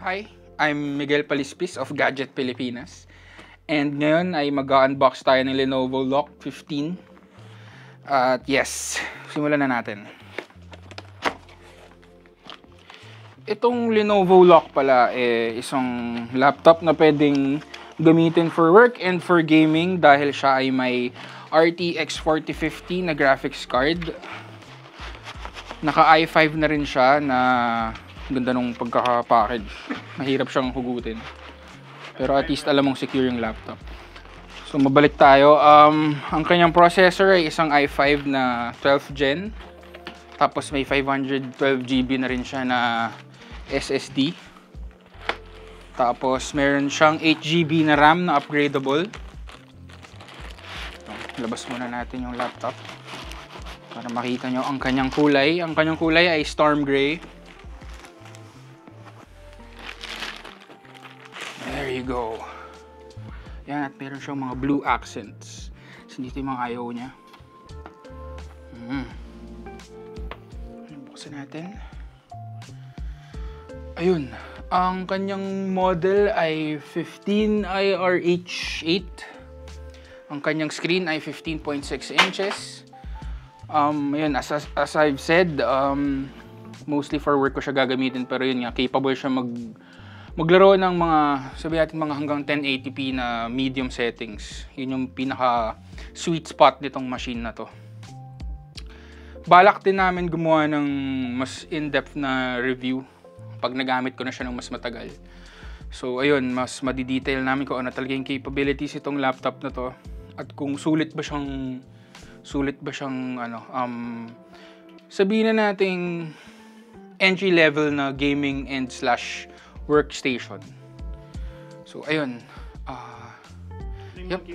Hi, I'm Miguel Palispis of Gadget Pilipinas. And ngayon ay mag-unbox tayo ng Lenovo Lock 15. At yes, simulan na natin. Itong Lenovo Lock pala isang laptop na pwedeng gamitin for work and for gaming dahil siya ay may RTX 4050 na graphics card. Naka i5 na rin siya na ganda nung pagkaka-package. Mahirap siyang hugutin. Pero at least alam mong secure yung laptop. So mabalik tayo. Ang kanyang processor ay isang i5 na 12th gen. Tapos may 512GB na rin siya na SSD. Tapos meron siyang 8GB na RAM na upgradable. Labas muna natin yung laptop para makita nyo ang kanyang kulay. Ang kanyang kulay ay storm gray. There you go. Yan, at meron siyang mga blue accents. So, dito yung mga ayaw niya. Buksan natin. Ayun. Ang kanyang model ay 15IRH8. Ang kanyang screen ay 15.6 inches. Ayun, as I've said, mostly for work ko siya gagamitin. Pero yun nga, capable siya maglaro ng mga, sabi natin mga hanggang 1080p na medium settings. Yun yung pinaka sweet spot nitong machine na to. Balak din namin gumawa ng mas in-depth na review pag nagamit ko na siya ng mas matagal. So ayun, mas madidetail namin kung ano talaga yung capabilities itong laptop na to at kung sulit ba siyang sabihin na nating entry level na gaming and slash workstation. So, ayun. Yep.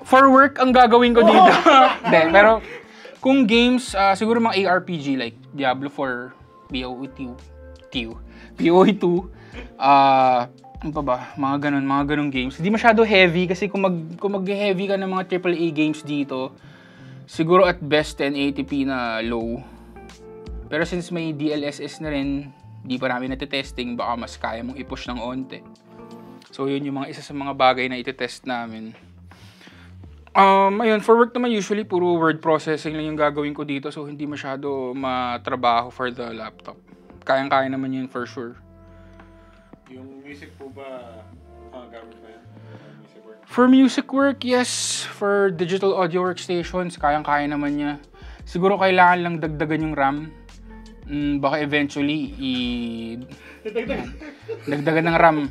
For work, ang gagawin ko dito. De, pero, kung games, siguro mga ARPG like Diablo 4, PoE 2, ano pa ba? Mga ganun games. Hindi masyado heavy kasi kung mag-heavy ka ng mga AAA games dito, siguro at best 1080p na low. Pero since may DLSS na rin, di pa namin natitesting, baka mas kaya mong i-push ng onte. So yun yung mga isa sa mga bagay na itetest namin. Ayun, for work naman usually puro word processing lang yung gagawin ko dito, so hindi masyado matrabaho for the laptop. Kayang-kaya naman yun for sure. Yung music po ba, gamit ba yan? Music work? For music work, yes. For digital audio workstations, kayang-kaya naman niya. Siguro kailangan lang dagdagan yung RAM. Baka eventually dagdagan ng RAM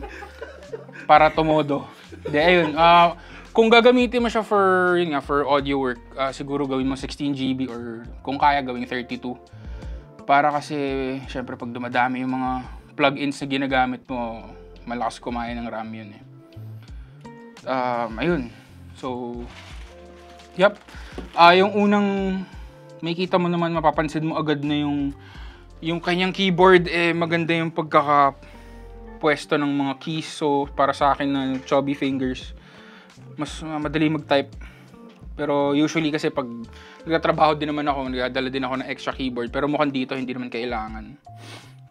para tumodo. De, ayun. Kung gagamitin mo siya for audio work, siguro gawin mo 16GB or kung kaya gawin 32. Para kasi syempre pag dumadami yung mga plugins na ginagamit mo, malakas kumain ng RAM yun eh. Ayun. So, yep. Yung unang makikita mo naman, mapapansin mo agad na yung kanyang keyboard maganda yung pagkakapwesto ng mga keys. So para sa akin na chubby fingers, mas madali mag-type. Pero usually kasi pag nagtatrabaho din naman ako, nagdadala din ako ng extra keyboard. Pero mukhang dito hindi naman kailangan.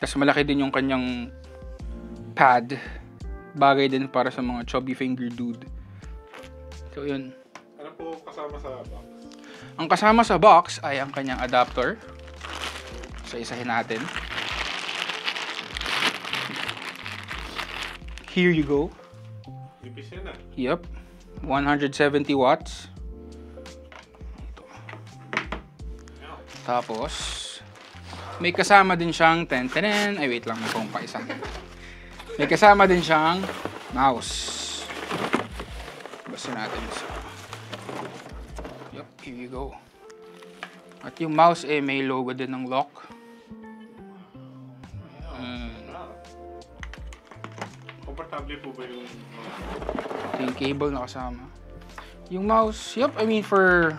Kasi malaki din yung kanyang pad. Bagay din para sa mga chubby finger dude. So yun. Ano po kasama sa box? Ang kasama sa box ay ang kanyang adapter. So, isahin natin. Here you go. Ipis yan ah. Yep. 170 watts. Ito. Tapos, may kasama din siyang Ay, wait lang. May pong pa isa. May kasama din siyang mouse. Basta natin isa. Yep, here you go. At yung mouse may logo din ng lock. Komportable po ba yung cable na kasama? Yung mouse, yep, I mean for...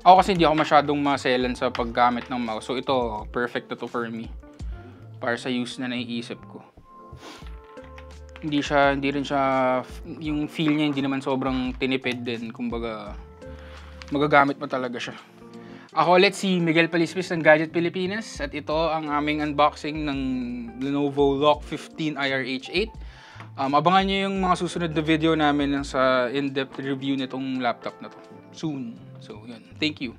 Ako kasi hindi ako masyadong maselan sa paggamit ng mouse. So ito, perfect na to for me. Para sa use na naiisip ko. Hindi rin siya, yung feel niya hindi naman sobrang tinipid din. Kumbaga, magagamit mo talaga siya. Ako ulit si Miguel Palispis ng Gadget Pilipinas at ito ang aming unboxing ng Lenovo Lock 15 IRH8. Abangan nyo yung mga susunod na video namin sa in-depth review nitong laptop na to soon. So, yun. Thank you.